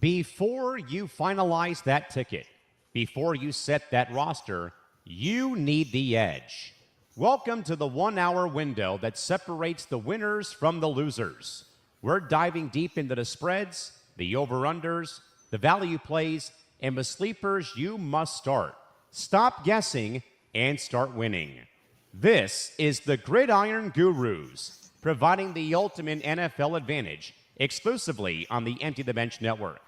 Before you finalize that ticket, before you set that roster, you need the edge. Welcome to the 1 hour window that separates the winners from the losers. We're diving deep into the spreads, the over-unders, the value plays, and the sleepers you must start. Stop guessing and start winning. This is the Gridiron Gurus, providing the ultimate NFL advantage exclusively on the Empty the Bench Network.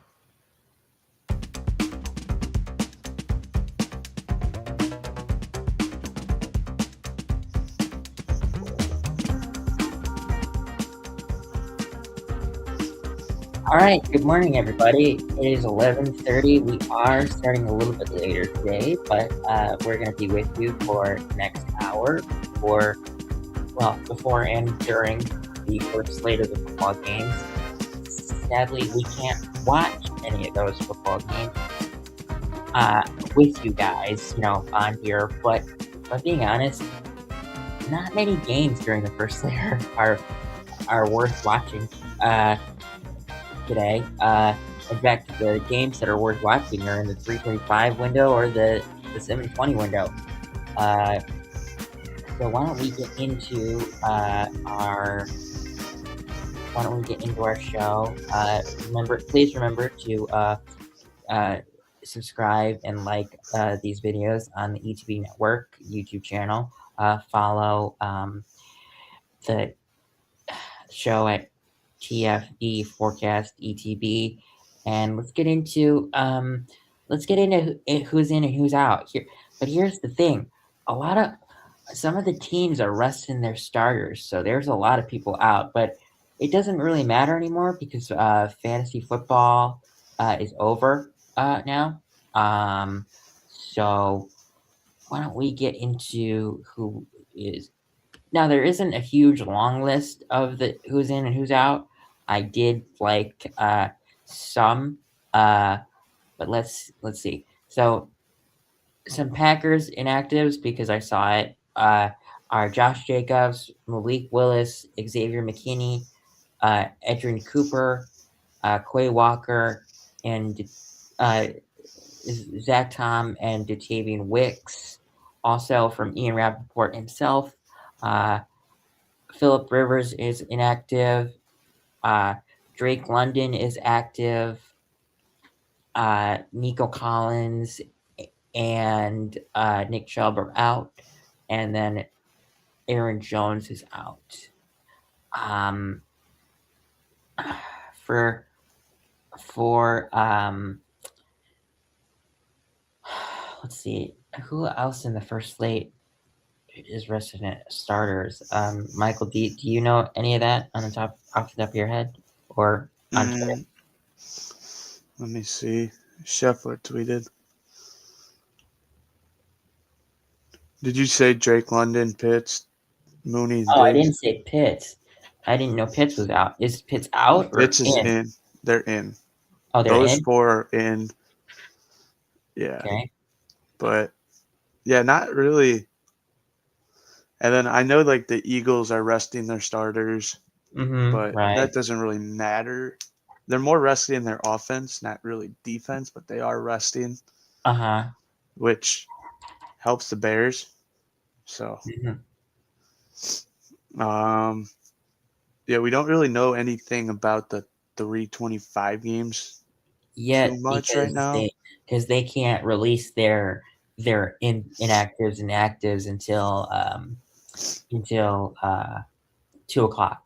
All right, good morning, everybody. It is 11:30. We are starting a little bit later today, but we're going to be with you for the next hour before and during the first slate of the football games. Sadly, we can't watch any of those football games with you guys, on here, but being honest, not many games during the first slate are worth watching today. In fact, the games that are worth watching are in the 3:25 window or the 7:20 window. So why don't we get into our show? Please remember to subscribe and like these videos on the ETB Network YouTube channel. Follow the show at TFE Forecast ETB, and let's get into who's in and who's out here. But here's the thing: some of the teams are resting their starters, so there's a lot of people out. But it doesn't really matter anymore because fantasy football is over now. So why don't we get into who is? Now, there isn't a huge long list of the who's in and who's out. I did like some, but let's see. So some Packers inactives, because I saw it, are Josh Jacobs, Malik Willis, Xavier McKinney, Edrin Cooper, Quay Walker, and Zach Tom and Datavian Wicks. Also from Ian Rappaport himself, Phillip Rivers is inactive. Drake London is active. Nico Collins and Nick Chubb are out. And then Aaron Jones is out. Let's see, who else in the first slate is resident starters? Michael, do you know any of that off the top of your head, or on Twitter? Let me see. Scheffler tweeted. Did you say Drake London, Pitts, Mooney, and Diggs? I didn't say Pitts. I didn't know Pitts was out. Is Pitts out or Pitts is in? They're in. Oh, they're Those in? 4 are in. Yeah. Okay. But, yeah, not really. And then I know, the Eagles are resting their starters, but that doesn't really matter. They're more resting in their offense, not really defense, but they are resting. Which helps the Bears. So, yeah, we don't really know anything about the 3:25 games yet too much right now, because they can't release their inactives and actives until 2:00.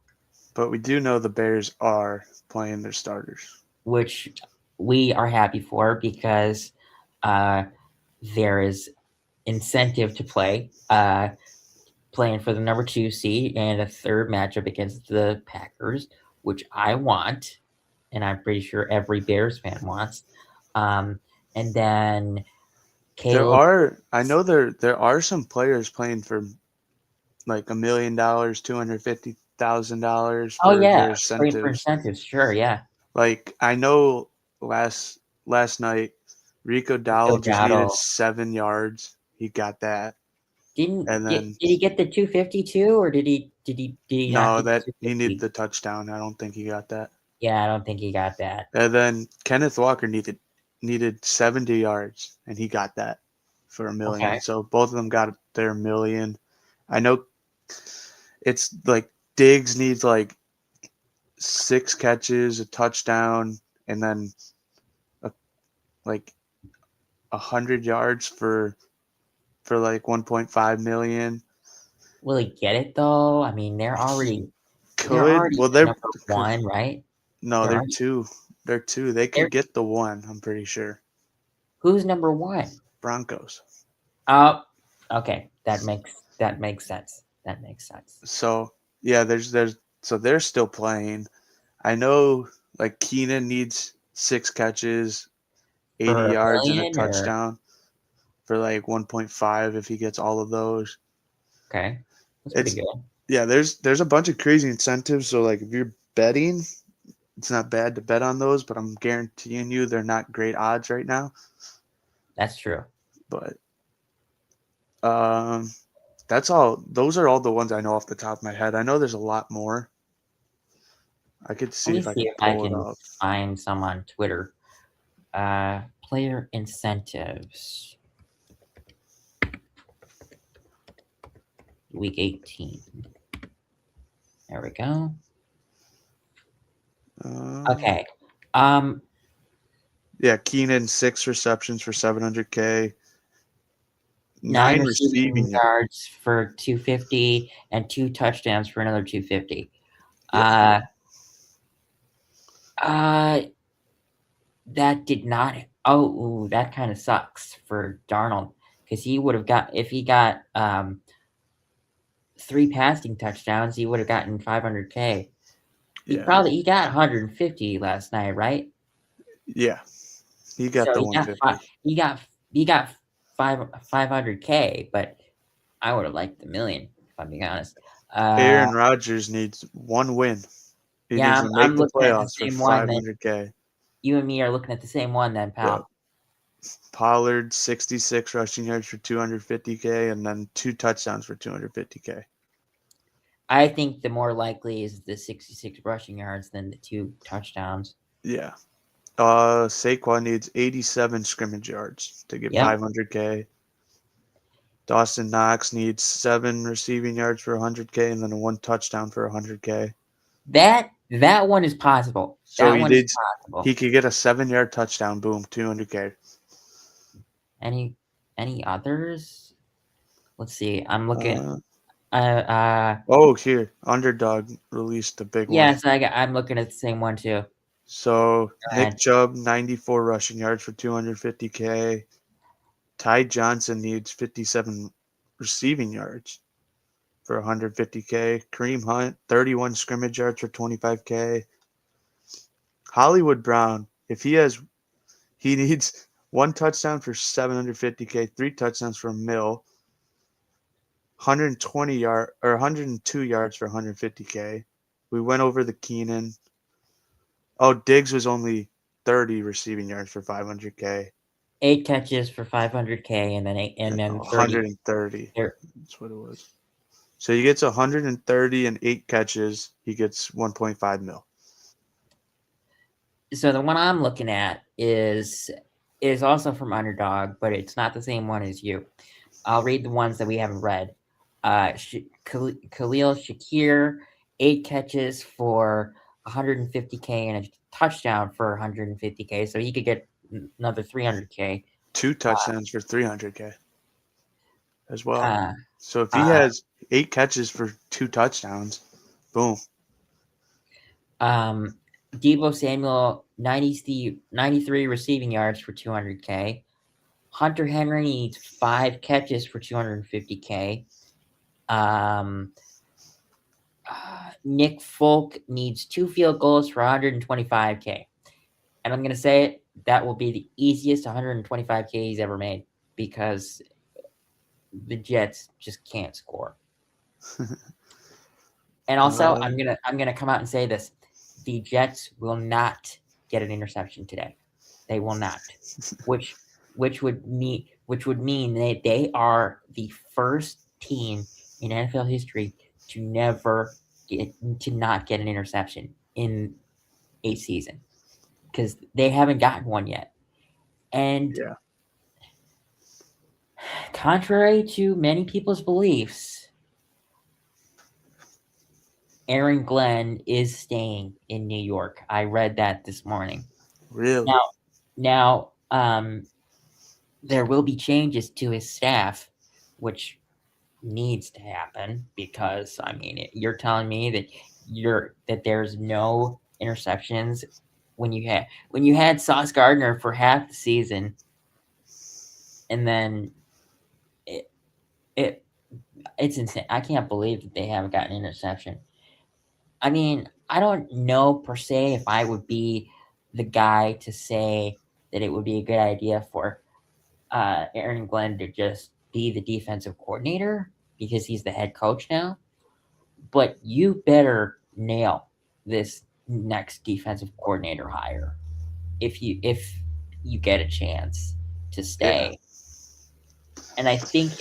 But we do know the Bears are playing their starters, which we are happy for, because there is incentive to play, playing for the number 2 seed and a third matchup against the Packers, which I want, and I'm pretty sure every Bears fan wants. And then Caleb, I know there are some players playing for $1 million, $250,000 for their incentives. For incentives, sure, yeah. I know last night Rico Dowdle just needed 7 yards. He got that. Did he get the 252, or did he No, that he needed the touchdown. I don't think he got that. Yeah, I don't think he got that. And then Kenneth Walker needed 70 yards, and he got that for $1 million. Okay. So both of them got their $1 million. I know it's like Diggs needs like 6 catches, a touchdown, and then like 100 yards for like 1.5 million. Will he get it though? I mean, they're already They're number one, right? No, they're two. They're two. They could get the one, I'm pretty sure. Who's number one? Broncos. Oh, okay. That makes sense. That makes sense. So yeah, so they're still playing. I know like Keenan needs 6 catches, 80 yards, and a touchdown for like 1.5 if he gets all of those. Okay. That's pretty good. Yeah, there's a bunch of crazy incentives. So like if you're betting, it's not bad to bet on those, but I'm guaranteeing you they're not great odds right now. That's true. But that's all. Those are all the ones I know off the top of my head. I know there's a lot more. I could see if I can find some on Twitter. Player incentives. Week 18. There we go. Okay. Yeah, Keenan 6 receptions for 700K. 9 receiving yards for 250 and 2 touchdowns for another 250. Yep. That did not. Oh, that kind of sucks for Darnold because he would have got if he got 3 passing touchdowns, he would have gotten 500K. He got 150 last night, right? Yeah, he got the 150. He got 500K, but I would have liked the $1 million if I'm being honest. Aaron Rodgers needs 1 win. He needs to make the playoffs for 500K. You and me are looking at the same one then, pal. Yep. Pollard 66 rushing yards for 250K, and then 2 touchdowns for 250K. I think the more likely is the 66 rushing yards than the 2 touchdowns. Yeah. Saquon needs 87 scrimmage yards to get 500K. Dawson Knox needs 7 receiving yards for 100K and then 1 touchdown for 100K. That one is possible. So he could get a 7-yard touchdown. Boom, 200K. Any others? Let's see. I'm looking. Here, Underdog released the big one. Yes, I'm looking at the same one too. So Nick Chubb 94 rushing yards for 250K. Ty Johnson needs 57 receiving yards for 150K. Kareem Hunt 31 scrimmage yards for 25K. Hollywood Brown, he needs 1 touchdown for 750K, 3 touchdowns for $1 million, 102 yards for 150K. We went over the Keenan. Oh, Diggs was only 30 receiving yards for 500K. 8 catches for 500K, and then 130. That's what it was. So he gets 130 and 8 catches. He gets 1.5 mil. So the one I'm looking at is also from Underdog, but it's not the same one as you. I'll read the ones that we haven't read. Khalil Shakir, 8 catches for 150K and a touchdown for 150K, so he could get another 300K. 2 touchdowns for 300K as well. So if he has 8 catches for 2 touchdowns, boom. Deebo Samuel, 93 receiving yards for 200K. Hunter Henry needs 5 catches for 250K. Nick Folk needs 2 field goals for 125K. And I'm going to say it, that will be the easiest 125K he's ever made because the Jets just can't score. And also, I'm gonna come out and say this. The Jets will not get an interception today. They will not. Which would mean that they are the first team in NFL history to not get an interception in a season because they haven't gotten one yet. And contrary to many people's beliefs, Aaron Glenn is staying in New York. I read that this morning. Really? Now, there will be changes to his staff, which needs to happen because you're telling me that there's no interceptions when you had Sauce Gardner for half the season, and then it's insane. I can't believe that they haven't gotten an interception. I mean, I don't know per se if I would be the guy to say that it would be a good idea for Aaron Glenn to just be the defensive coordinator because he's the head coach now. But you better nail this next defensive coordinator hire if you get a chance to stay. Yeah. And I think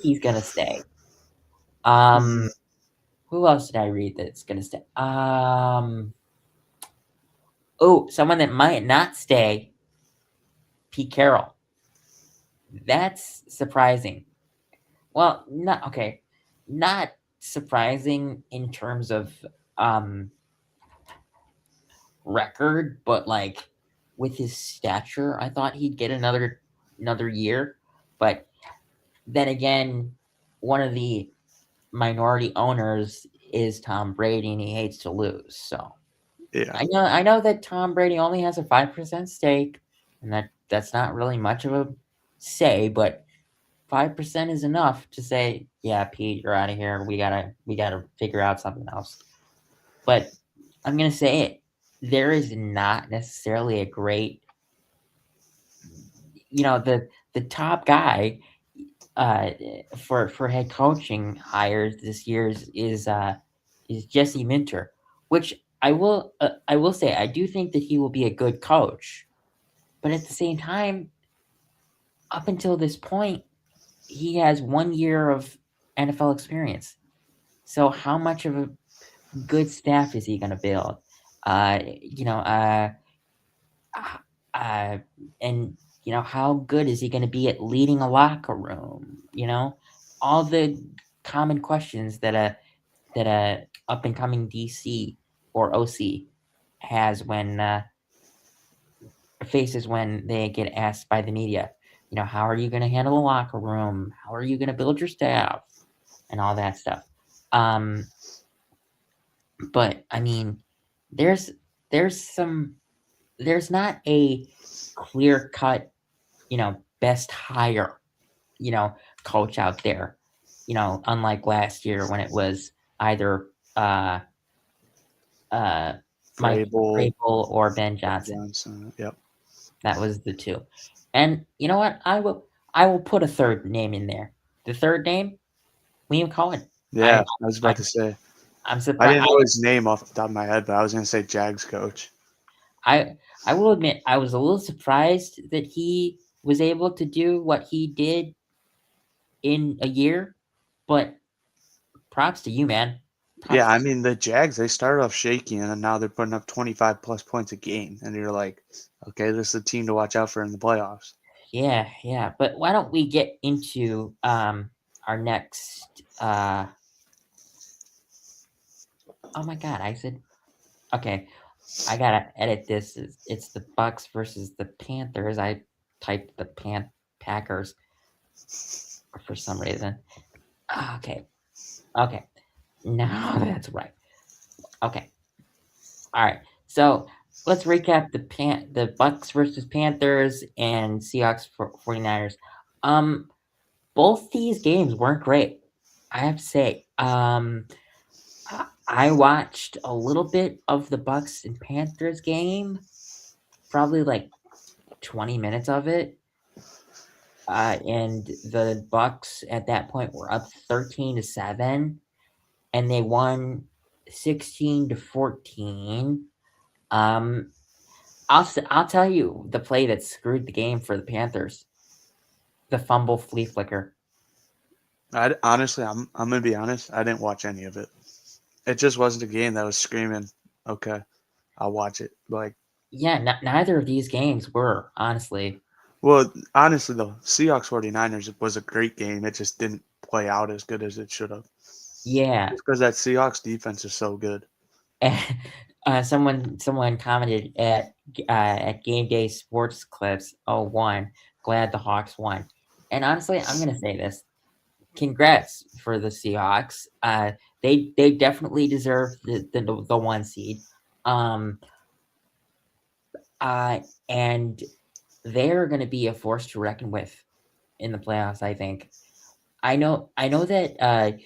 he's gonna stay. Who else did I read that's gonna stay? Someone that might not stay. Pete Carroll. That's surprising. Well, not surprising in terms of record, but like with his stature, I thought he'd get another year. But then again, one of the minority owners is Tom Brady, and he hates to lose. So yeah, I know that Tom Brady only has a 5% stake, and that's not really much of a say, but 5% is enough to say, yeah, Pete, you're out of here. We gotta figure out something else. But I'm gonna say it. There is not necessarily a great, the top guy for head coaching hires this year is Jesse Minter, which I will say I do think that he will be a good coach, but at the same time, up until this point, he has 1 year of NFL experience. So how much of a good staff is he going to build? And how good is he going to be at leading a locker room? All the common questions that a up and coming DC or OC has faces when they get asked by the media. How are you going to handle the locker room? How are you going to build your staff? And all that stuff. But I mean, there's not a clear cut, best hire, coach out there, unlike last year when it was either Mike Vrabel or Ben Johnson. Yep. That was the two. And you know what? I will put a third name in there. The third name, Liam Cohen. Yeah, I was about to say. I'm surprised. I didn't know his name off the top of my head, but I was going to say Jags coach. I will admit I was a little surprised that he was able to do what he did in a year, but props to you, man. Yeah, I mean, the Jags, they started off shaky, and now they're putting up 25-plus points a game. And you're like, okay, this is a team to watch out for in the playoffs. Yeah. But why don't we get into our next oh my God, I said, okay, I got to edit this. It's the Bucks versus the Panthers. I typed the Packers for some reason. Okay. Now that's right. Okay. All right. So let's recap the Bucks versus Panthers and Seahawks for 49ers. Both these games weren't great, I have to say. I watched a little bit of the Bucks and Panthers game, probably like 20 minutes of it. And the Bucks at that point were up 13-7, and they won 16-14. I'll tell you the play that screwed the game for the Panthers. The fumble flea flicker. Honestly, I'm gonna be honest. I didn't watch any of it. It just wasn't a game that was screaming, okay, I'll watch it. Like, yeah, neither of these games were, honestly. Well, honestly, the Seahawks 49ers was a great game. It just didn't play out as good as it should have. Yeah. Just because that Seahawks defense is so good. Someone commented at Game Day Sports Clips 01, glad the Hawks won. And honestly, I'm going to say this. Congrats for the Seahawks. They definitely deserve the 1 seed. And they're going to be a force to reckon with in the playoffs, I think. I know that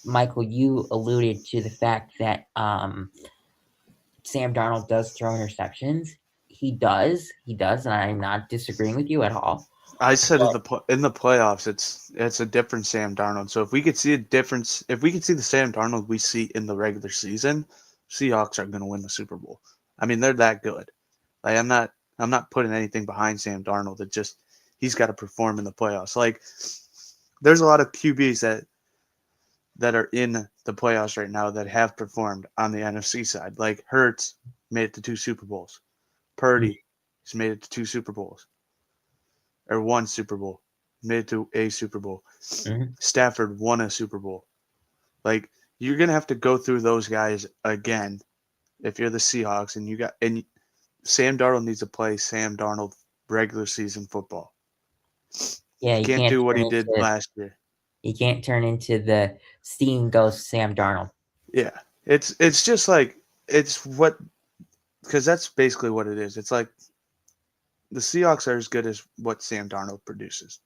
Michael, you alluded to the fact that Sam Darnold does throw interceptions. He does, and I'm not disagreeing with you at all. I said in the playoffs, it's a different Sam Darnold. So if we could see a difference, if we could see the Sam Darnold we see in the regular season, Seahawks are going to win the Super Bowl. I mean, they're that good. Like, I'm not putting anything behind Sam Darnold. It just he's got to perform in the playoffs. Like, there's a lot of QBs that are in the playoffs right now that have performed on the NFC side. Like Hurts made it to 2 Super Bowls. Purdy has made it to 2 Super Bowls. Or 1 Super Bowl. Made it to a Super Bowl. Mm-hmm. Stafford won a Super Bowl. Like, you're gonna have to go through those guys again if you're the Seahawks and Sam Darnold needs to play Sam Darnold regular season football. Yeah, he can't do what he did last year. He can't turn into the steam ghost Sam Darnold. Yeah. It's just like because that's basically what it is. It's like the Seahawks are as good as what Sam Darnold produces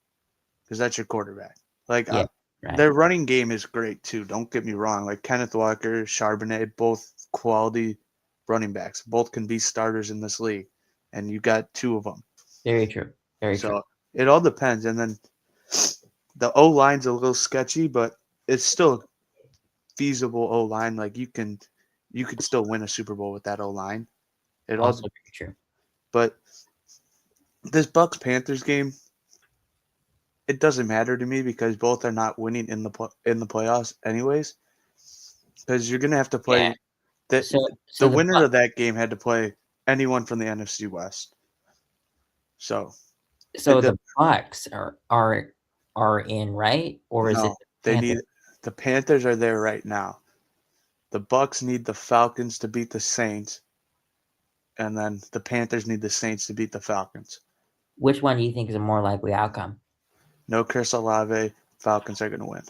because that's your quarterback. Like, yeah, right. Their running game is great too. Don't get me wrong. Like Kenneth Walker, Charbonnet, both quality running backs. Both can be starters in this league, and you got 2 of them. Very true. Very true. So it all depends. And then the O line's a little sketchy, but it's still a feasible O line. Like you could still win a Super Bowl with that O line. It also very true. But this Bucks Panthers game, it doesn't matter to me because both are not winning in the playoffs anyways. Because you're gonna have to play the winner of that game had to play anyone from the NFC West. So the Bucks are in, right? Or is it the Panthers are there right now. The Bucks need the Falcons to beat the Saints, and then the Panthers need the Saints to beat the Falcons. Which one do you think is a more likely outcome? No Chris Olave, Falcons are going to win.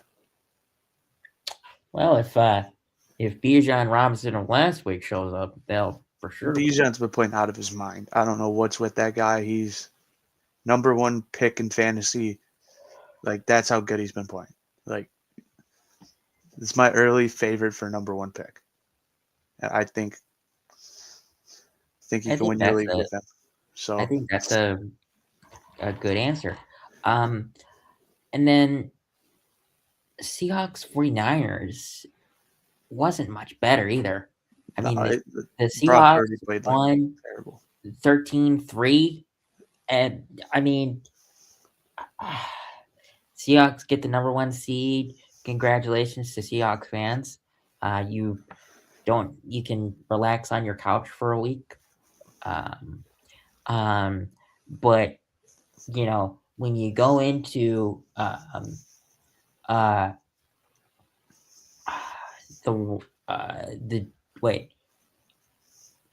Well, if Bijan Robinson of last week shows up, they'll for sure. Bijan's been playing out of his mind. I don't know what's with that guy. He's number 1 pick in fantasy. Like, that's how good he's been playing. Like, it's my early favorite for number 1 pick. I think you can win your league with him. So I think that's a good answer. And then Seahawks 49ers wasn't much better either. I mean, the Seahawks won 13-3. And I mean, Seahawks get the number 1 seed. Congratulations to Seahawks fans. You can relax on your couch for a week. But you know, when you go into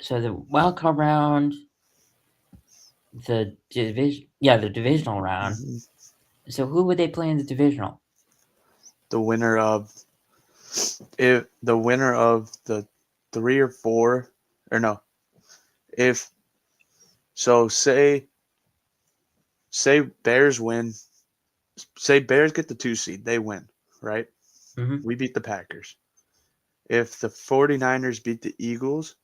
so the wild card round, the divisional round. Mm-hmm. So who would they play in the divisional? The winner of the 3 or 4 or no. If so, say Bears win. Say Bears get the 2 seed, they win, right? Mm-hmm. We beat the Packers. If the 49ers beat the Eagles,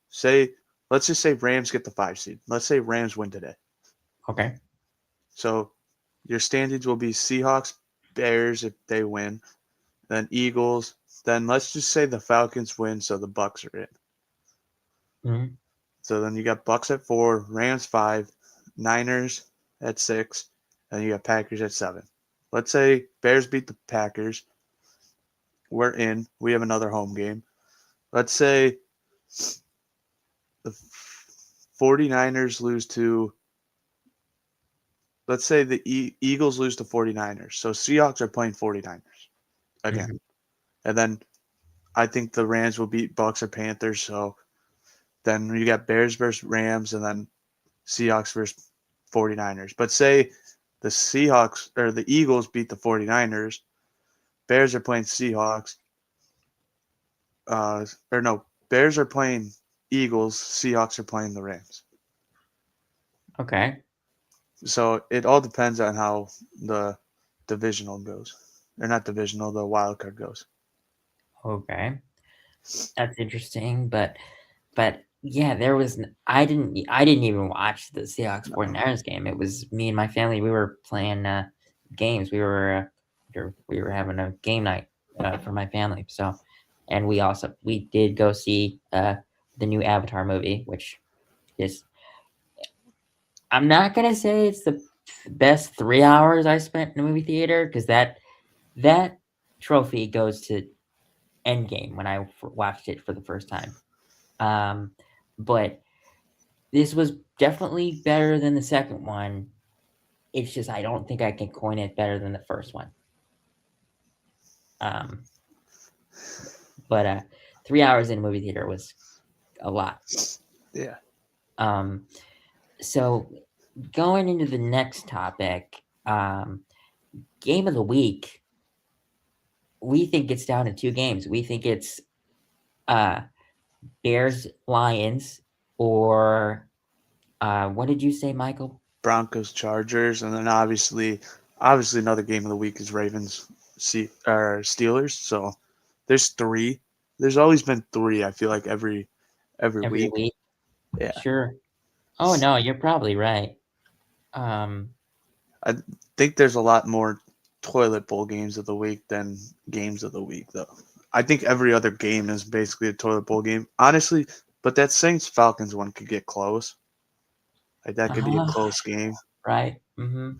let's just say Rams get the 5 seed. Let's say Rams win today. Okay. So your standings will be Seahawks, Bears if they win, then Eagles. Then let's just say the Falcons win, so the Bucks are in. Mm-hmm. So then you got Bucks at 4, Rams 5, Niners at 6, and you got Packers at 7. Let's say Bears beat the Packers. We're in. We have another home game. Let's say the 49ers lose to, let's say the Eagles lose to 49ers. So Seahawks are playing 49ers again. Mm-hmm. And then I think the Rams will beat Bucks or Panthers. So then you got Bears versus Rams and then Seahawks versus 49ers. But say the Seahawks or the Eagles beat the 49ers. Bears are playing Seahawks. Bears are playing Eagles. Seahawks are playing the Rams. Okay. So it all depends on how the divisional goes. Or not divisional, the wild card goes. Okay. That's interesting, but yeah, there was I didn't even watch the Seahawks 49ers game. It was me and my family. We were playing games. We were having a game night for my family. So, and we did go see the new Avatar movie, which is, I'm not gonna say it's the best 3 hours I spent in a movie theater, because that trophy goes to Endgame when I watched it for the first time. But this was definitely better than the second one. It's just I don't think I can coin it better than the first one. But 3 hours in a movie theater was a lot. Yeah. So going into the next topic, game of the week, we think it's down to 2 games. We think it's Bears Lions, or what did you say, Michael? Broncos Chargers, and then obviously another game of the week is Ravens Steelers. So there's 3. There's always been 3. I feel like every week. Yeah. Sure. Oh no, you're probably right. I think there's a lot more toilet bowl games of the week than games of the week, though. I think every other game is basically a toilet bowl game, honestly. But that Saints Falcons one could get close. Like that could be a close game, right? Mm-hmm.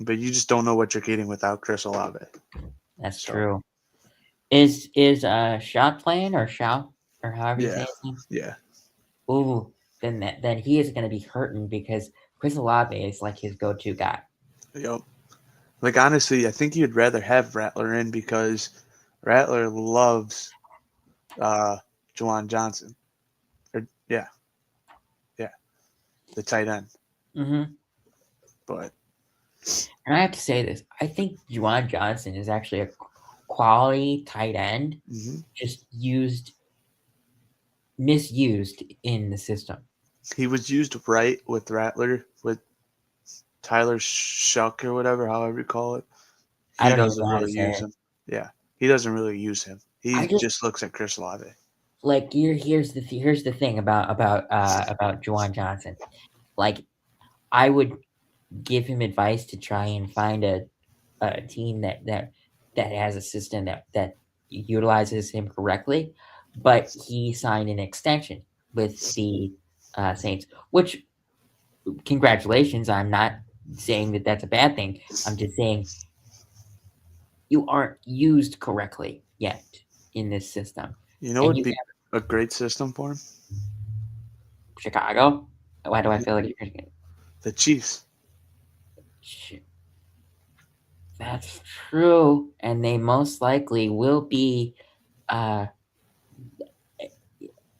But you just don't know what you're getting without Chris Olave. That's true. Is Shot playing, or Shout, or however you say his name? Yeah. Ooh, then he is going to be hurting, because Chris Olave is like his go-to guy. Yep. Like honestly, I think you'd rather have Rattler in, because Rattler loves Juwan Johnson. The tight end. Mm-hmm. But and I have to say this, I think Juwan Johnson is actually a quality tight end, just misused in the system. He was used right with Rattler, with Tyler Shuck or whatever, however you call it. He doesn't really use him. Yeah, he doesn't really use him. He just looks at Chris Olave. Like here's the thing about Juwan Johnson. Like, I would give him advice to try and find a team that has a system that utilizes him correctly, but he signed an extension with the Saints, which, congratulations. I'm not saying that that's a bad thing. I'm just saying you aren't used correctly yet in this system. You know what would be a great system for him? Chicago? Why do I feel like you're going to get the Chiefs? That's true, and they most likely will be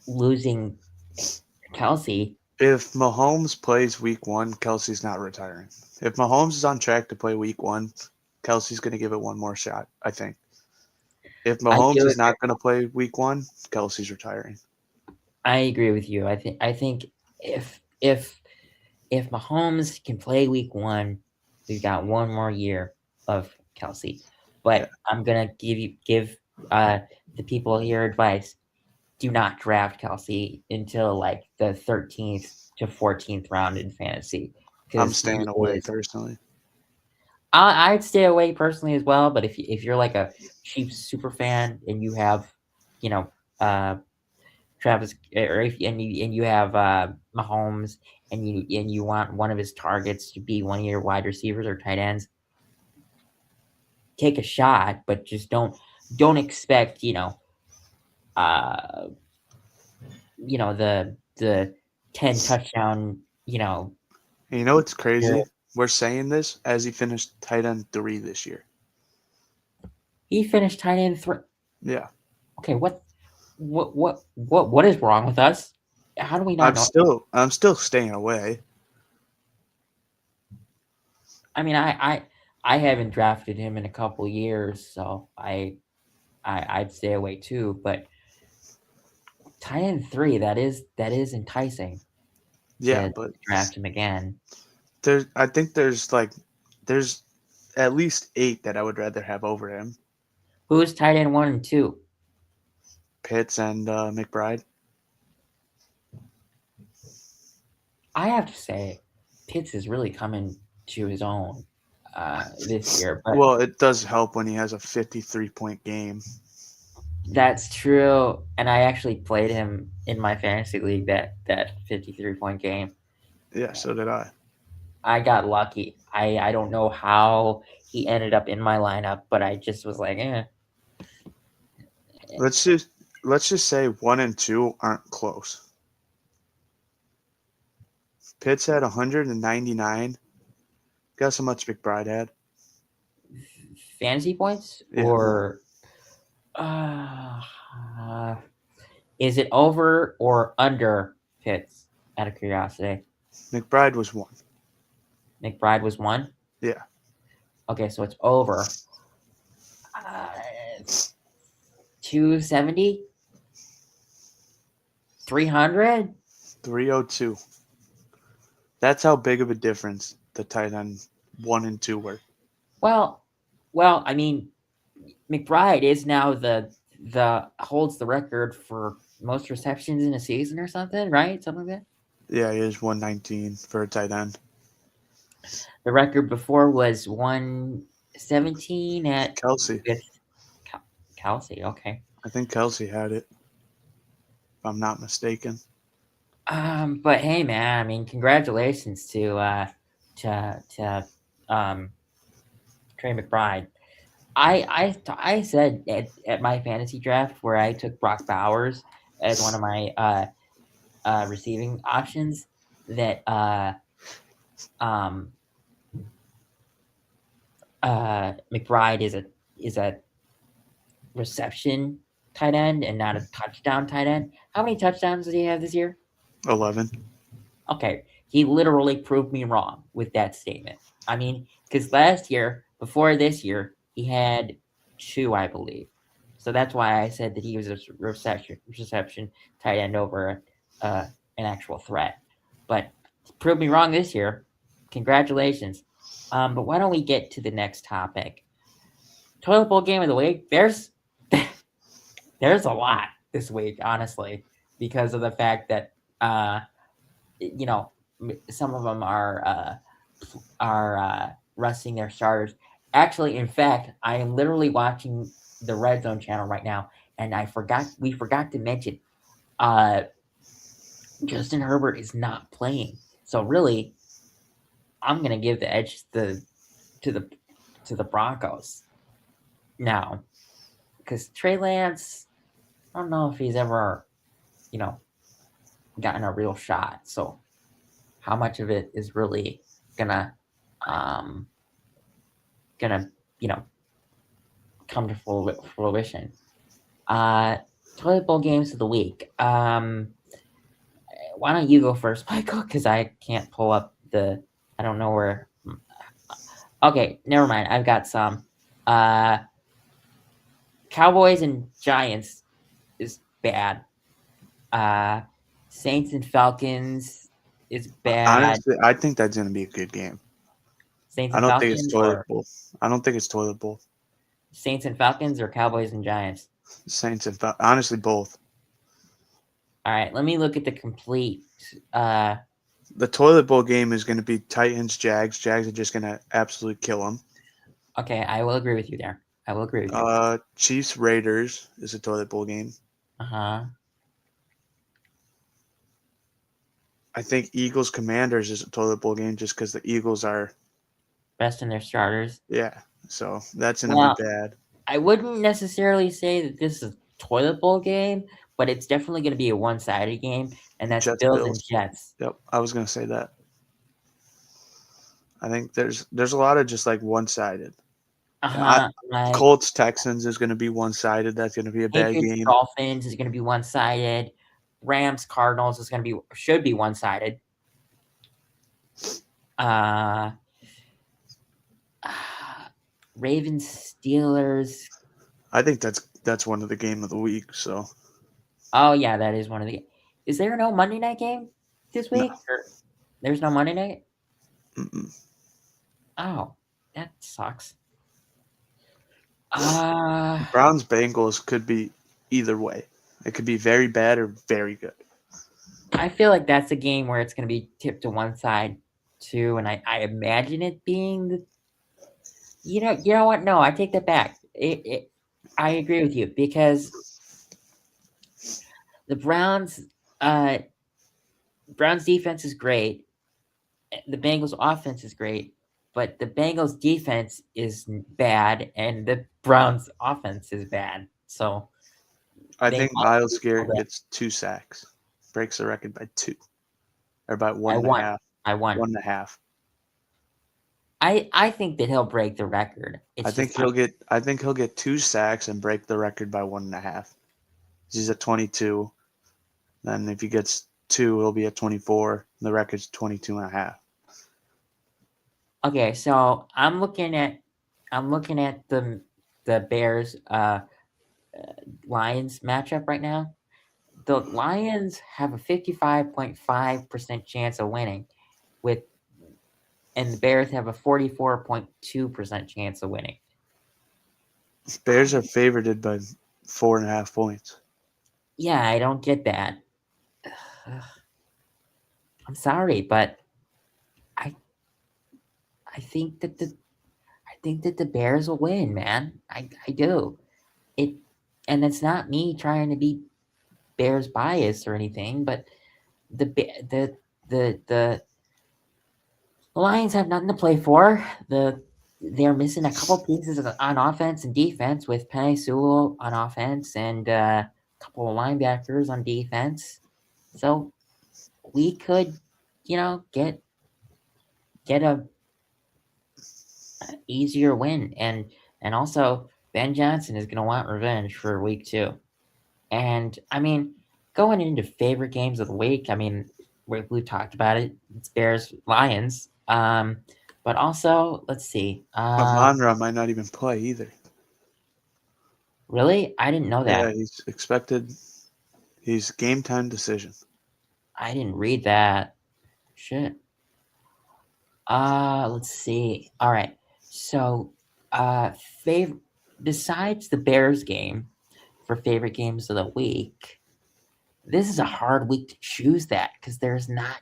losing Kelsey. If Mahomes plays week 1, Kelsey's not retiring. If Mahomes is on track to play week 1, Kelsey's going to give it one more shot, I think. If Mahomes is not going to play week 1, Kelsey's retiring. I agree with you. I think if Mahomes can play week 1, we've got one more year of Kelsey. But I'm gonna give the people here advice: do not draft Kelsey until like the 13th to 14th round in fantasy. I'm staying away personally. I'd stay away personally as well. But if you're like a Chiefs super fan and you have, Travis, and you have Mahomes, and you want one of his targets to be one of your wide receivers or tight ends, take a shot, but just don't expect the the 10 touchdown, And you know what's crazy? Yeah. We're saying this as he finished tight end 3 this year. He finished tight end 3. Yeah. Okay, what is wrong with us? How do we not know? I'm still staying away. I mean, I haven't drafted him in a couple years, so I'd stay away too. But tight end 3, that is enticing. Yeah, but draft him again. I think there's at least 8 that I would rather have over him. Who's tight end 1 and 2? Pitts and McBride. I have to say, Pitts is really coming to his own this year. But well, it does help when he has a 53-point game. That's true, and I actually played him in my fantasy league that 53-point game. Yeah, so did I. I got lucky. I don't know how he ended up in my lineup, but I just was like, eh. Let's just say 1 and 2 aren't close. Pitts had 199. Guess how much McBride had? Fantasy points? Yeah. Or is it over or under Pitts, out of curiosity? McBride was 1. McBride was 1? Yeah. Okay, so it's over. 270? 300? 302. That's how big of a difference the tight end 1 and 2 were. Well, I mean, McBride is now holds the record for most receptions in a season or something, right? Something like that. Yeah, he is 119 for a tight end. The record before was 117 at Kelsey. Kelsey, okay. I think Kelsey had it, if I'm not mistaken. But hey, man, I mean, congratulations to Trey McBride. I said at my fantasy draft where I took Brock Bowers as one of my receiving options that McBride is a reception tight end and not a touchdown tight end. How many touchdowns did he have this year? 11. Okay, he literally proved me wrong with that statement. I mean, because last year, before this year, he had 2, I believe. So that's why I said that he was a reception tight end over an actual threat. But proved me wrong this year. Congratulations. But why don't we get to the next topic? Toilet bowl game of the week. There's a lot this week, honestly, because of the fact that some of them are resting their starters. Actually, in fact, I am literally watching the Red Zone channel right now, and we forgot to mention Justin Herbert is not playing. So really, I'm gonna give the edge to the Broncos now, because Trey Lance, I don't know if he's ever, gotten a real shot. So how much of it is really gonna come to fruition? Toilet bowl games of the week. Why don't you go first, Michael? Because I can't pull up I don't know where. Okay, never mind. I've got some. Cowboys and Giants is bad. Saints and Falcons is bad. Honestly, I think that's going to be a good game. Saints and Falcons. I don't think it's toilet bowl. Saints and Falcons or Cowboys and Giants? Saints and Falcons. Honestly, both. All right, let me look at the complete. The toilet bowl game is going to be Titans, Jags. Jags are just going to absolutely kill them. Okay, I will agree with you there. I will agree with you. Chiefs, Raiders is a toilet bowl game. Uh-huh. I think Eagles, Commanders is a toilet bowl game just because the Eagles are resting their starters. Yeah, so that's going to be bad. I wouldn't necessarily say that this is a toilet bowl game, but it's definitely going to be a one-sided game, and that's Bills and Jets. Yep, I was going to say that. I think there's a lot of just like one-sided. Colts Texans is going to be one-sided. That's going to be a bad game. Dolphins is going to be one-sided. Rams Cardinals is going to should be one-sided. Ravens Steelers. I think that's one of the game of the week. So. Oh yeah, that is one of the. Is there no Monday night game this week? No. There's no Monday night. Mm-mm. Oh, that sucks. Browns Bengals could be either way. It could be very bad or very good. I feel like that's a game where it's going to be tipped to one side too, and I imagine it being the. You know what? No, I take that back. I agree with you because the Browns defense is great. The Bengals offense is great, but the Bengals defense is bad and the Browns offense is bad. So I think Myles Garrett gets 2 sacks, breaks the record by 2 or by 1.5. I won 1.5. I think that he'll break the record. I think he'll get 2 sacks and break the record by 1.5. He's at 22. Then if he gets 2, he'll be at 24. The record's 22.5. Okay, so I'm looking at the Bears Lions matchup right now. The Lions have a 55.5% chance of winning, and the Bears have a 44.2% chance of winning. Bears are favored by 4.5 points. Yeah, I don't get that. I'm sorry, but I think that the Bears will win, man. I do. And it's not me trying to be Bears biased or anything, but the Lions have nothing to play for. They're missing a couple pieces on offense and defense with Penei Sewell on offense and a couple of linebackers on defense. So we could, get a easier win, and also Ben Johnson is going to want revenge for week 2. And I mean, going into favorite games of the week, I mean, we talked about it. It's Bears Lions. But also, let's see. Monra might not even play either. Really? I didn't know that. Yeah, he's expected. He's game time decision. I didn't read that. Shit. Let's see. All right. So, besides the Bears game for favorite games of the week, this is a hard week to choose that because there's not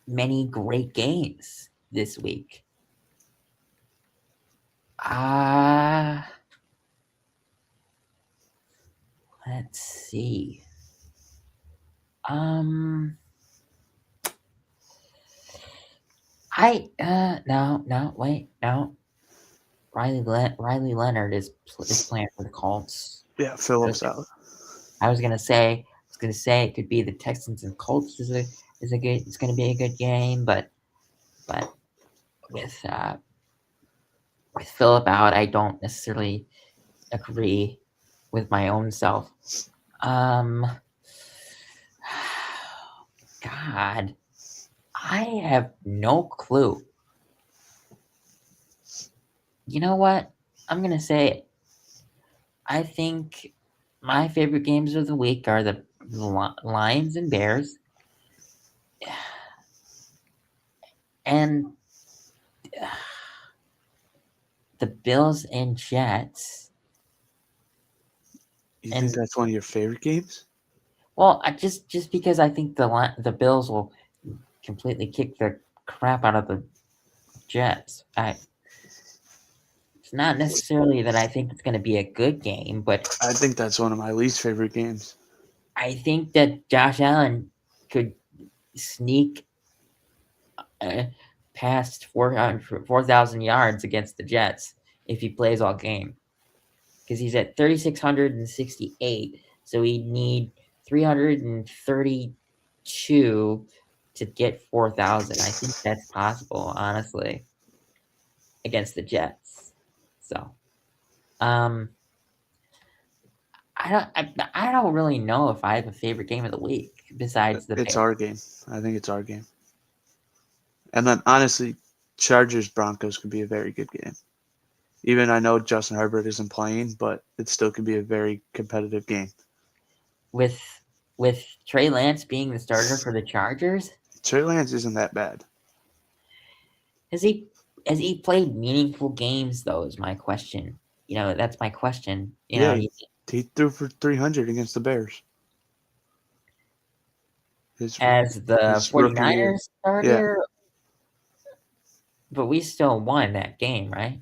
many great games this week. Let's see. No. Riley Leonard is playing for the Colts. Yeah, Phillips out. I was gonna say it could be the Texans and Colts it's gonna be a good game, but with Phillip out, I don't necessarily agree with my own self. God, I have no clue. You know what? I'm going to say it. I think my favorite games of the week are the Lions and Bears. And the Bills and Jets. You think that's one of your favorite games? Well, just because I think the Bills will completely kick the crap out of the Jets. It's not necessarily that I think it's going to be a good game, but I think that's one of my least favorite games. I think that Josh Allen could sneak past 4,000 yards against the Jets if he plays all game. because he's at 3,668. So we need 332 to get 4,000. I think that's possible, honestly, against the Jets. So, I don't really know if I have a favorite game of the week besides the. It's our game. I think it's our game. And then honestly, Chargers Broncos could be a very good game. Even I know Justin Herbert isn't playing, but it still could be a very competitive game. With Trey Lance being the starter for the Chargers? Trey Lance isn't that bad. Has he played meaningful games though, is my question. That's my question. He threw for 300 against the Bears. As the 49ers starter? Yeah. But we still won that game, right?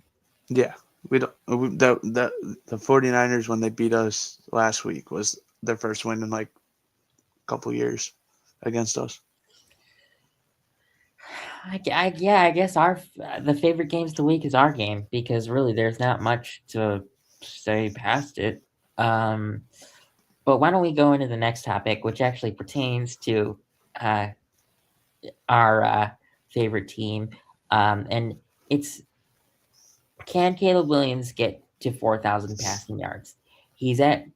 Yeah. The 49ers, when they beat us last week, was their first win in like a couple years against us. I guess the favorite games of the week is our game, because really there's not much to say past it. But why don't we go into the next topic, which actually pertains to our favorite team, and it's, can Caleb Williams get to 4,000 passing yards? He's at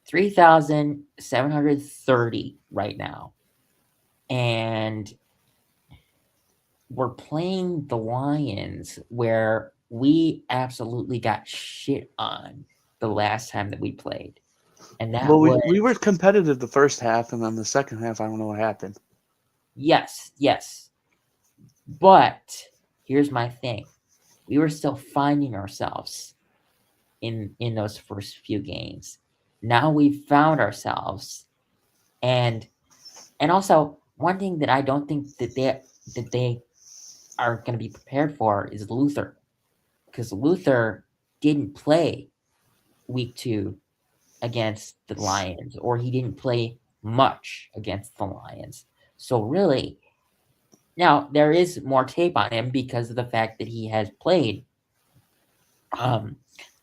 3,730 right now, and we're playing the Lions, where we absolutely got shit on the last time that we played. And that we were competitive the first half, and then the second half, I don't know what happened. Yes. But here's my thing. We were still finding ourselves in those first few games. Now we've found ourselves. And also, one thing that I don't think that they are going to be prepared for is Luther. Because Luther didn't play week 2 against the Lions, or he didn't play much against the Lions. So really, now there is more tape on him because of the fact that he has played the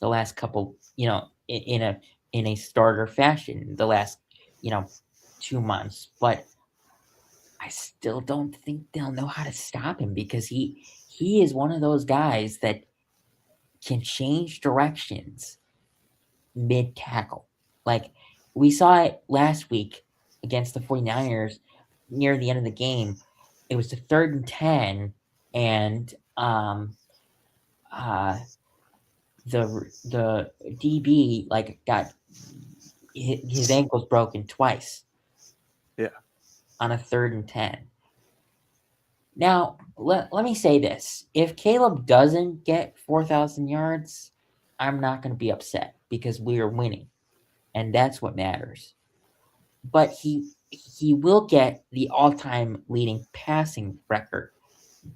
last couple, in a starter fashion the last 2 months. But I still don't think they'll know how to stop him, because he is one of those guys that can change directions mid-tackle. Like, we saw it last week against the 49ers near the end of the game. It was the 3rd and 10, and the DB got his ankles broken twice. Yeah. On a 3rd and 10. Now, let me say this. If Caleb doesn't get 4,000 yards, I'm not going to be upset, because we are winning, and that's what matters. But he will get the all-time leading passing record,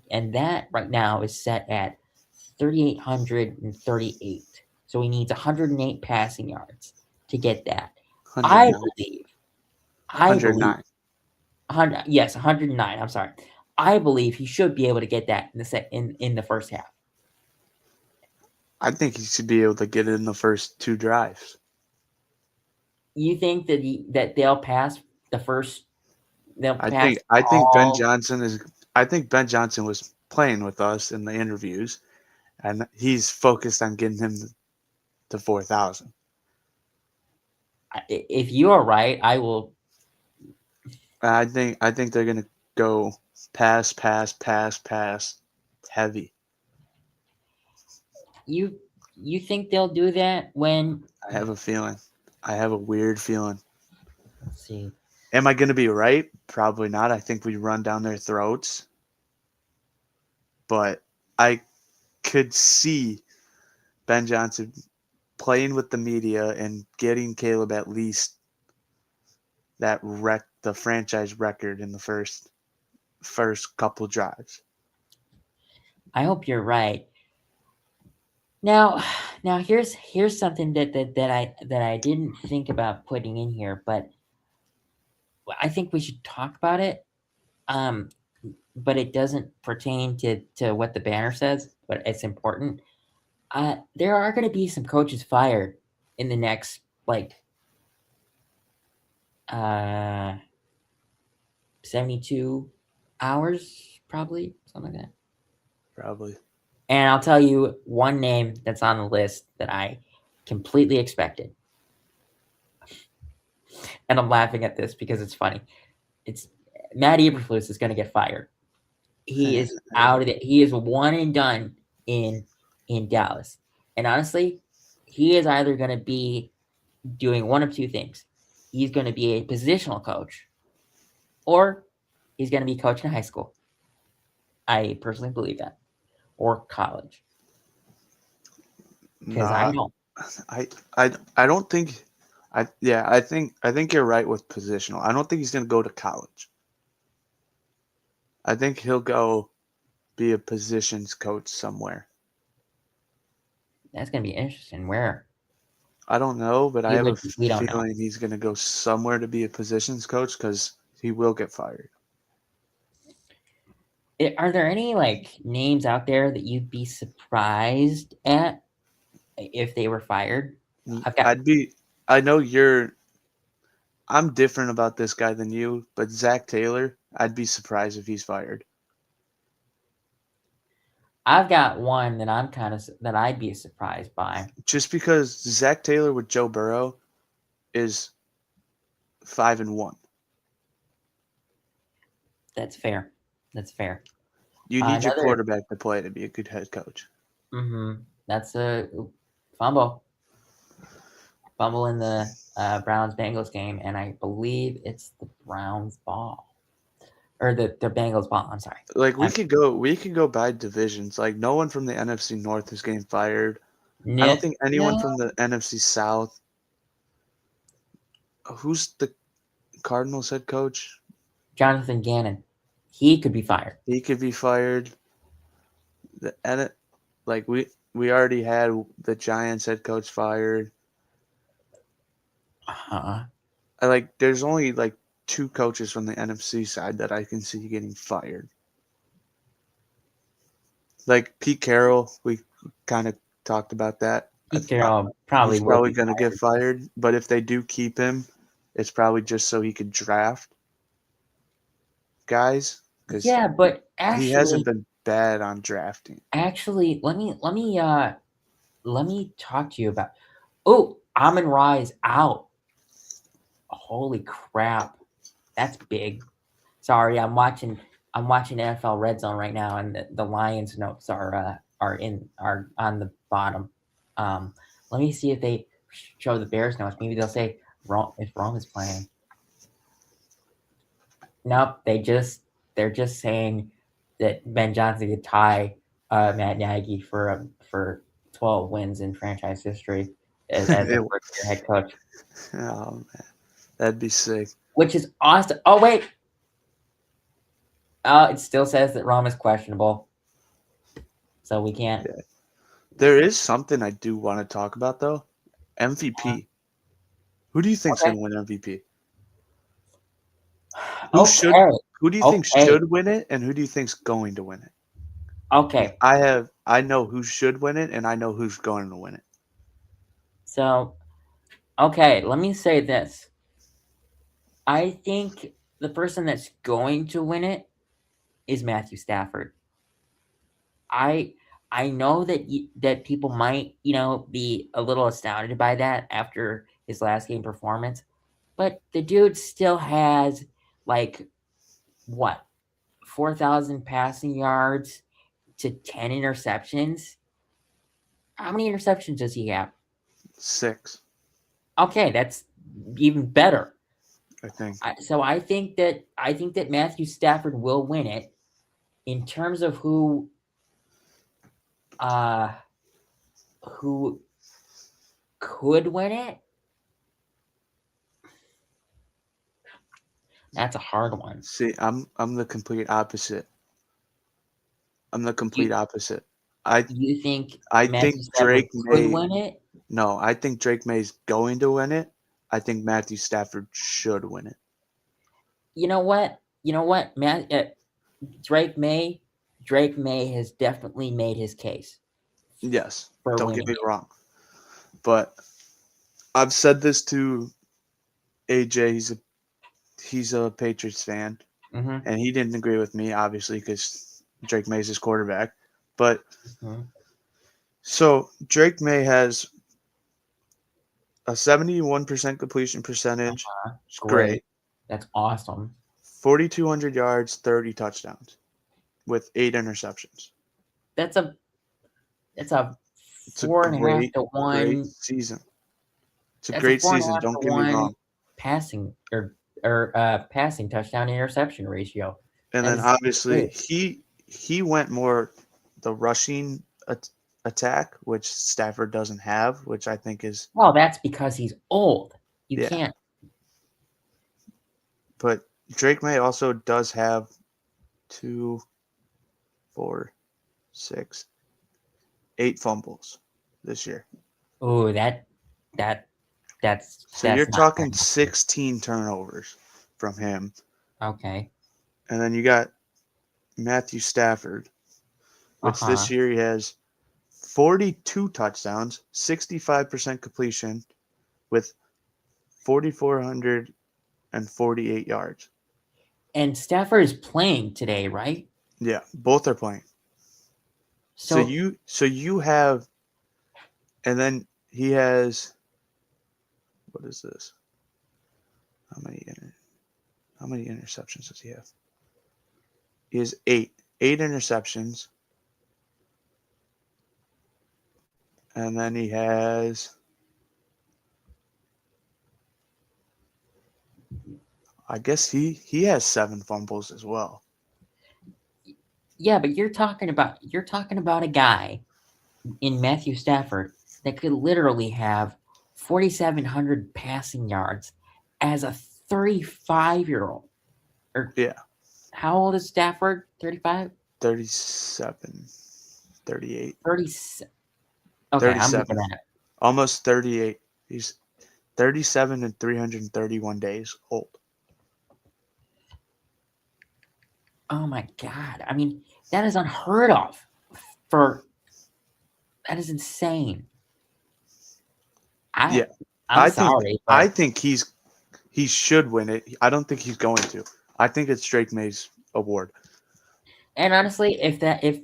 and that right now is set at 3,838. So he needs 108 passing yards to get that. 109. 109. I'm sorry. I believe he should be able to get that in the first half. I think he should be able to get it in the first 2 drives. You think that they'll pass the first? I think Ben Johnson was playing with us in the interviews, and he's focused on getting him to 4,000. If you are right, I will. I think they're gonna go pass heavy. You think they'll do that when? I have a feeling. I have a weird feeling. Let's see. Am I going to be right? Probably not. I think we run down their throats. But I could see Ben Johnson playing with the media and getting Caleb at least the franchise record in the first couple drives. I hope you're right. Now here's something that I didn't think about putting in here, but I think we should talk about it. But it doesn't pertain to what the banner says, but it's important. There are going to be some coaches fired in the next 72 hours, probably something like that. Probably. And I'll tell you one name that's on the list that I completely expected. And I'm laughing at this because it's funny. It's Matt Eberflus is going to get fired. He is out of it. He is one and done in Dallas. And honestly, he is either going to be doing one of two things. He's going to be a positional coach, or he's going to be coaching high school. I personally believe that, or college. Because I don't. I don't think. I think you're right with positional. I don't think he's going to go to college. I think he'll go be a positions coach somewhere. That's going to be interesting. Where? I don't know, but I have a feeling he's going to go somewhere to be a positions coach because he will get fired. Are there any names out there that you'd be surprised at if they were fired? I'm different about this guy than you, but Zach Taylor, I'd be surprised if he's fired. I've got one that that I'd be surprised by. Just because Zach Taylor with Joe Burrow is 5-1. That's fair. You need your quarterback to play to be a good head coach. Mm-hmm. That's a fumble in the Browns-Bengals game, and I believe it's the Browns ball. Or the Bengals ball. I'm sorry. We could go by divisions. No one from the NFC North is getting fired. I don't think anyone from the NFC South. Who's the Cardinals head coach? Jonathan Gannon. He could be fired. We already had the Giants head coach fired. There's only two coaches from the NFC side that I can see getting fired. Pete Carroll, we kind of talked about that. Pete Carroll probably going to get fired, but if they do keep him, it's probably just so he could draft guys. Yeah, but actually, he hasn't been bad on drafting. Actually, let me talk to you about. Oh, Amon-Ra is out. Holy crap, that's big. Sorry, I'm watching NFL Red Zone right now, and the Lions notes are on the bottom. Let me see if they show the Bears notes. Maybe they'll say if Rome is playing. Nope, they're just saying that Ben Johnson could tie Matt Nagy for 12 wins in franchise history as a first-year head coach. Oh man, that'd be sick. Which is awesome. Oh wait, it still says that Rome is questionable, so we can't. Yeah. There is something I do want to talk about though. MVP. Who do you think's going to win MVP? Who do you think should win it, and who do you think's going to win it? Okay. I know who should win it, and I know who's going to win it. So, okay, let me say this. I think the person that's going to win it is Matthew Stafford. I know that people might, be a little astounded by that after his last game performance, but the dude still has 4,000 passing yards to 10 interceptions. How many interceptions does he have? 6. Okay, that's even better. I think. So I think that Matthew Stafford will win it. In terms of who could win it, that's a hard one. See, I'm the complete opposite. Do you think Drake may win it? No, I think Drake May's going to win it. I think Matthew Stafford should win it. You know what? Drake May has definitely made his case. Yes, don't get me wrong. But I've said this to AJ. He's a Patriots fan, and he didn't agree with me, obviously, because Drake May's his quarterback. But so Drake May has a 71% completion percentage. It's great. That's awesome. 4,200 yards, 30 touchdowns, with 8 interceptions. It's a 4.5 to 1 great season. It's a great season. Don't get me wrong. Passing passing touchdown interception ratio. And then obviously he went more the rushing attack, which Stafford doesn't have, which I think is that's because he's old. You can't. But Drake May also does have 2, 4, 6, 8 fumbles this year. Oh, that's so you're talking 16 turnovers from him. Okay. And then you got Matthew Stafford, which this year he has 42 touchdowns, 65% completion, with 4,448 yards. And Stafford is playing today, right? Yeah, both are playing. So you have, and then he has, what is this? How many interceptions does he have? He has 8 interceptions. And then he has, I guess he has 7 fumbles as well. Yeah, but you're talking about a guy in Matthew Stafford that could literally have 4,700 passing yards as a 35-year-old. How old is Stafford? 35? 37, 38. 37. Okay, 37. I'm looking at it. Almost 38. He's 37 and 331 days old. Oh my God. I mean, that is unheard of. That is insane. I'm sorry. I think he should win it. I don't think he's going to. I think it's Drake May's award. And honestly, if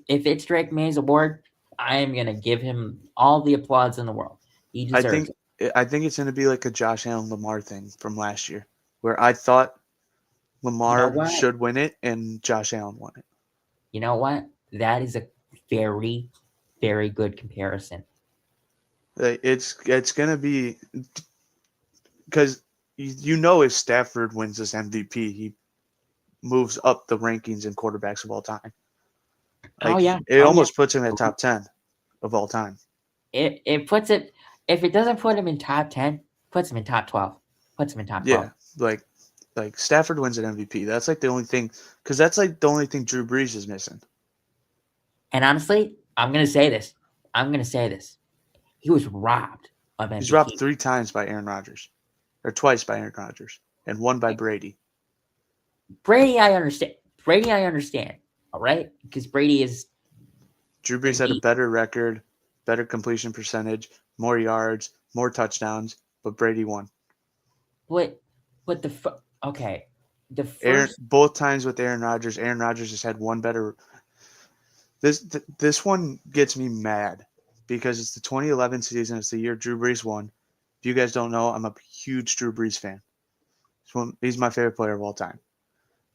it's Drake May's award, I am gonna give him all the applause in the world. He deserves it. I think it's gonna be like a Josh Allen Lamar thing from last year, where I thought Lamar should win it and Josh Allen won it. You know what? That is a very, very good comparison. It's gonna be because if Stafford wins this MVP, he moves up the rankings in quarterbacks of all time. It almost puts him at top 10 of all time. It puts it, if it doesn't put him in top 10, puts him in top 12. Puts him in top 12. Yeah, like Stafford wins an MVP. That's like the only thing, because that's like the only thing Drew Brees is missing. And honestly, I'm gonna say this. He was robbed of MVP. He's robbed 3 times by Aaron Rodgers, or twice by Aaron Rodgers, and 1 by Brady. Brady, I understand. All right, because Brady is. Drew Brees had a better record, better completion percentage, more yards, more touchdowns, but Brady won. Okay. Both times with Aaron Rodgers just had one better. This one gets me mad because it's the 2011 season. It's the year Drew Brees won. If you guys don't know, I'm a huge Drew Brees fan. He's my favorite player of all time.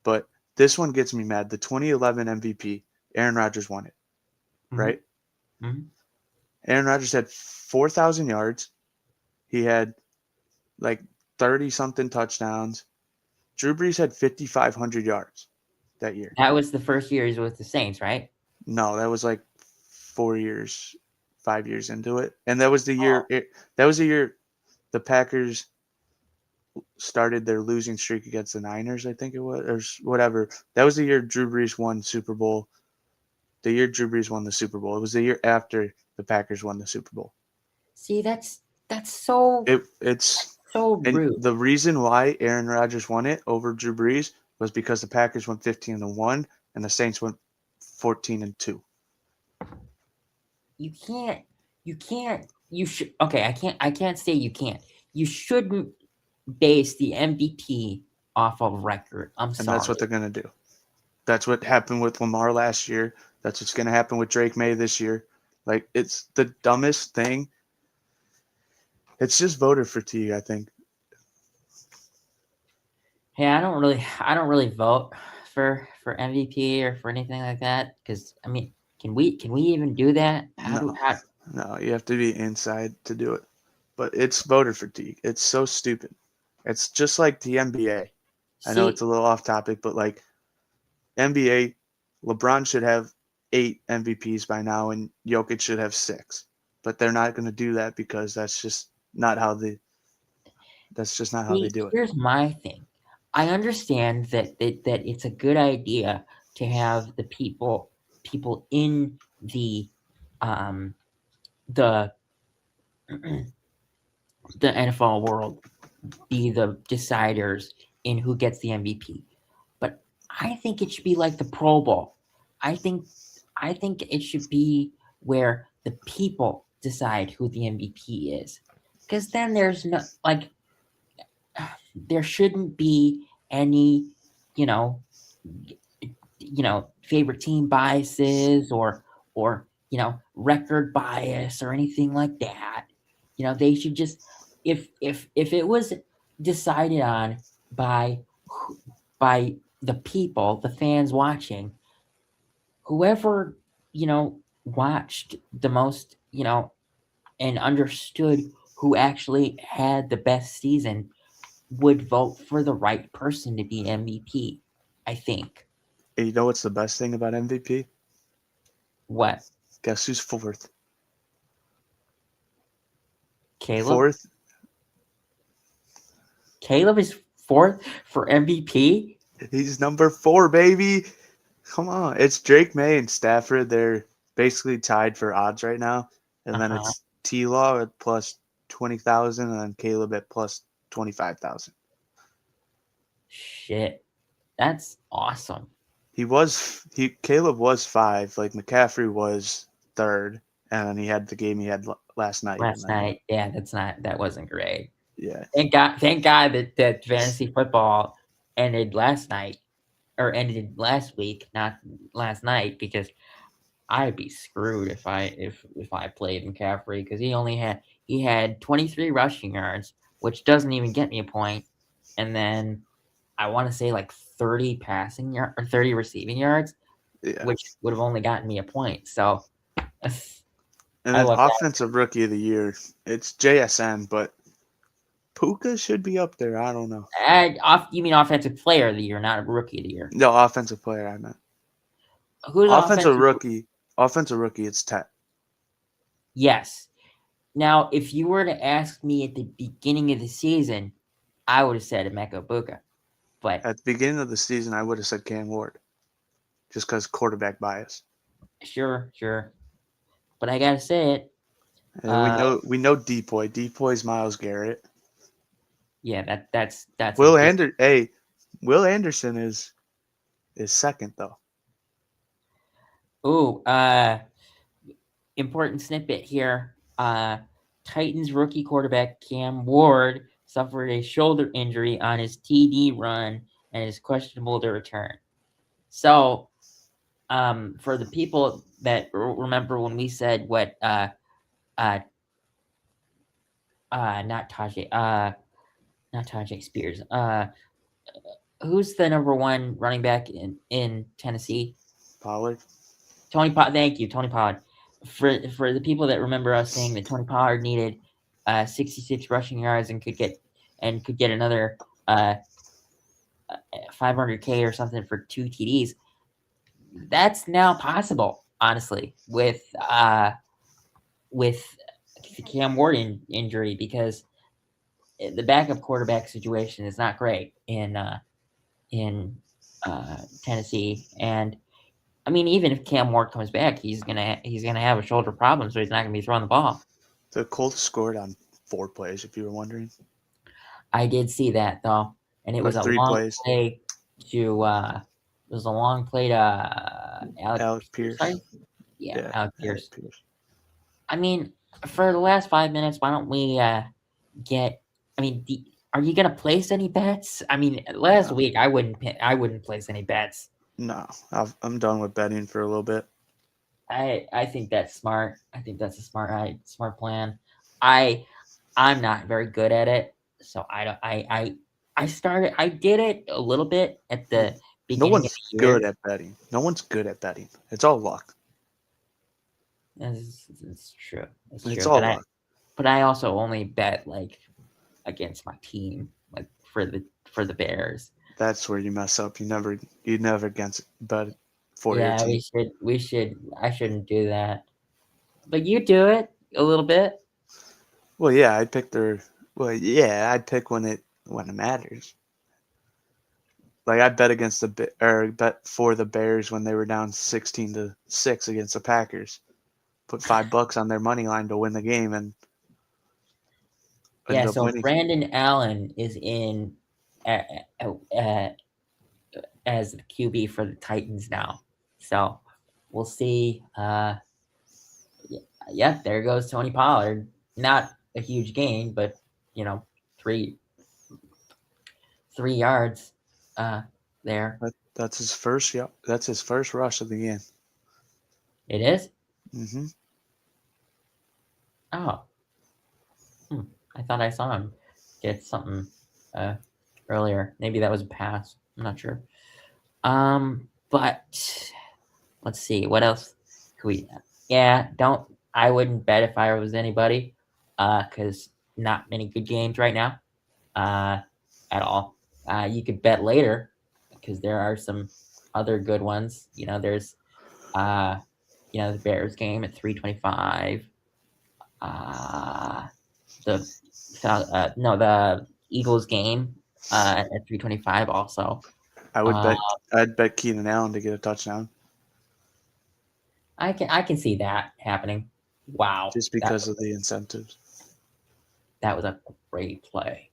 But this one gets me mad. The 2011 MVP, Aaron Rodgers won it, right? Mm-hmm. Aaron Rodgers had 4,000 yards. He had like 30-something touchdowns. Drew Brees had 5,500 yards that year. That was the first year he was with the Saints, right? No, that was like 5 years into it. And that was the year the Packers started their losing streak against the Niners, I think it was, or whatever. That was the year Drew Brees won Super Bowl. The year Drew Brees won the Super Bowl. It was the year after the Packers won the Super Bowl. See, that's so. It's so rude. The reason why Aaron Rodgers won it over Drew Brees was because the Packers went 15-1 and the Saints went 14-2. You should. Okay, I can't say you can't. you shouldn't base the MVP off of record. I'm sorry. And that's what they're going to do. That's what happened with Lamar last year. That's what's going to happen with Drake May this year. Like, it's the dumbest thing. It's just voter fatigue, I think. Hey, I don't really vote for MVP or for anything like that, because I mean, can we even do that? No, you have to be inside to do it. But it's voter fatigue. It's so stupid. It's just like the NBA. I know it's a little off topic, but like NBA, LeBron should have 8 MVPs by now, and Jokic should have 6. But they're not going to do that because that's just not how they. That's just not how they do it. Here's my thing. I understand that it's a good idea to have the people in the NFL world be the deciders in who gets the MVP. But I think it should be like the Pro Bowl. I think it should be where the people decide who the MVP is. Because then there's no, like, there shouldn't be any, favorite team biases or record bias or anything like that. They should just, if it was decided on by the people, the fans watching, whoever watched the most, and understood who actually had the best season would vote for the right person to be MVP, I think. Hey, you know what's the best thing about MVP? What? Guess who's 4th? Caleb? 4th? Caleb is 4th for MVP? He's number 4, baby. Come on. It's Drake May and Stafford. They're basically tied for odds right now. And then it's T-Law at plus 20,000 and then Caleb at plus 25,000. Shit. That's awesome. Caleb was 5. Like, McCaffrey was 3rd. And then he had the game he had last night. Yeah, that wasn't great. Yeah. Thank God that fantasy football ended last week, not last night, because I'd be screwed if I played McCaffrey, because he had 23 rushing yards, which doesn't even get me a point, and then I want to say like 30 passing yards or 30 receiving yards, which would have only gotten me a point. So, and then offensive rookie of the year, it's JSN, but Puka should be up there. I don't know. You mean offensive player of the year, not rookie of the year? No, offensive player. I meant. Who's offensive rookie? Offensive rookie. It's Tet. Yes. Now, if you were to ask me at the beginning of the season, I would have said Emeka Buka. But at the beginning of the season, I would have said Cam Ward, just because quarterback bias. Sure. But I gotta say it. And we know Depoy. Depoy's Myles Garrett. Yeah, that's Will Anderson is 2nd though. Ooh, important snippet here. Titans rookie quarterback Cam Ward suffered a shoulder injury on his TD run and is questionable to return. So, for the people that remember when we said what, not Tajay Spears. Who's the number 1 running back in Tennessee? Pollard. Thank you, Tony Pollard. For the people that remember us saying that Tony Pollard needed 66 rushing yards and could get another 500K or something for 2 TDs, that's now possible. Honestly, with the Cam Ward injury, because the backup quarterback situation is not great in Tennessee, and I mean, even if Cam Ward comes back, he's gonna have a shoulder problem, so he's not gonna be throwing the ball. The Colts scored on 4 plays, if you were wondering. I did see that though, and it was a long play to Alec Pierce. Yeah, Alec Pierce. I mean, for the last 5 minutes, why don't we get I mean, are you gonna place any bets? I mean, last week I wouldn't place any bets. No, I'm done with betting for a little bit. I think that's smart. I think that's a smart plan. I'm not very good at it, so I did it a little bit at the beginning of the year. Good at betting. No one's good at betting. It's all luck. It's true. It's all luck. But I also only bet like against my team, like for the Bears. That's where you mess up. You never bet for your team. I shouldn't do that. But you do it a little bit. Well, yeah, I'd pick when it matters. Like I bet bet for the Bears when they were down 16-6 against the Packers. Put $5 on their money line to win the game and so winning. Brandon Allen is in as the QB for the Titans now. So we'll see. There goes Tony Pollard. Not a huge gain, but 3 yards there. That's his first. Yeah, that's his first rush of the game. It is. Mm-hmm. Oh. I thought I saw him get something earlier. Maybe that was a pass. I'm not sure. But let's see. What else could we? Yeah, I wouldn't bet if I was anybody, because not many good games right now, at all. You could bet later because there are some other good ones. There's, the Bears game at 3:25. The Eagles game at 3:25 also. I'd bet Keenan Allen to get a touchdown. I can see that happening. Wow. Just because of the incentives. That was a great play.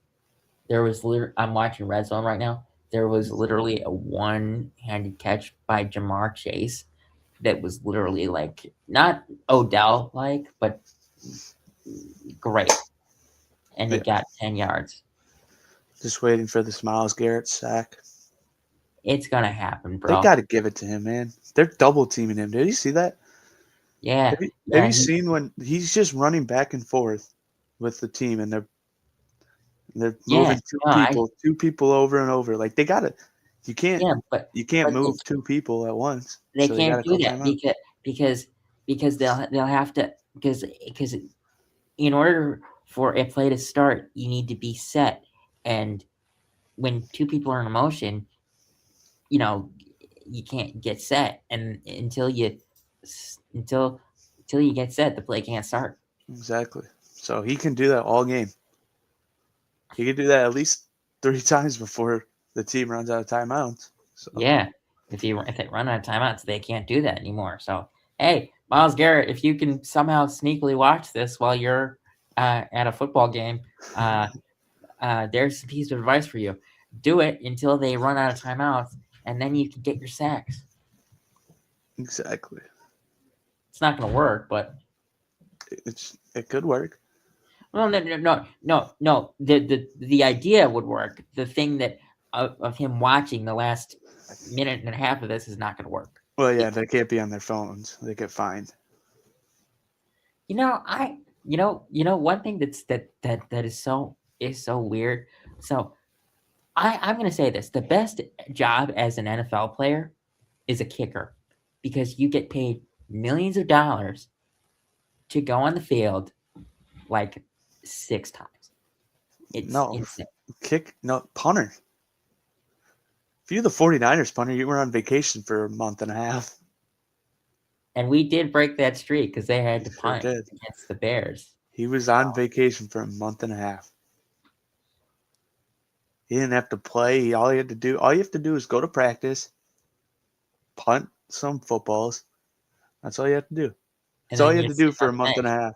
I'm watching Red Zone right now. There was literally a one-handed catch by Jamar Chase that was literally like not Odell-like, but great. And it got 10 yards. Just waiting for this Myles Garrett sack. It's going to happen, bro. They got to give it to him, man. They're double teaming him. Did you see that? Yeah. Have you seen when he's just running back and forth with the team and they're moving two people over and over. Like they got to. You can't move two people at once. They can't do that because they'll have to because in order for a play to start, you need to be set. And when two people are in motion, you can't get set. And until you get set, the play can't start. Exactly. So he can do that all game. He can do that at least 3 times before the team runs out of timeouts. So. Yeah. If they run out of timeouts, they can't do that anymore. So, hey, Myles Garrett, if you can somehow sneakily watch this while you're at a football game, there's a piece of advice for you. Do it until they run out of timeouts, and then you can get your sacks. Exactly. It's not going to work, but it could work. Well, no. The idea would work. The thing that of him watching the last minute and a half of this is not going to work. Well, yeah, they can't be on their phones. They get fined. One thing that is so weird. So I'm going to say this: the best job as an NFL player is a kicker, because you get paid millions of dollars to go on the field like 6 times. It's insane. Punter. If you're the 49ers punter, you were on vacation for a month and a half. And we did break that streak because they had to punt against the Bears. He was on vacation for a month and a half. He didn't have to play. All you have to do is go to practice, punt some footballs. That's all you have to do. That's all you have to do for a month and a half.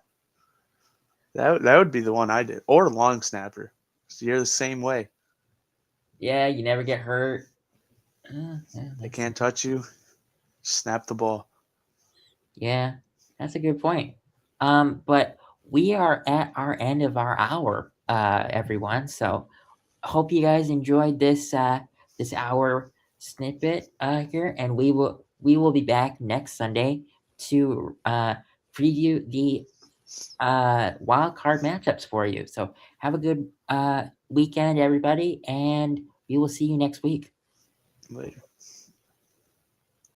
That would be the one I did. Or long snapper. So you're the same way. Yeah, you never get hurt. They can't touch you. Snap the ball. Yeah, that's a good point. But we are at our end of our hour. everyone. So hope you guys enjoyed this this hour snippet here, and we will be back next Sunday to preview the wild card matchups for you. So have a good weekend, everybody, and we will see you next week. Later.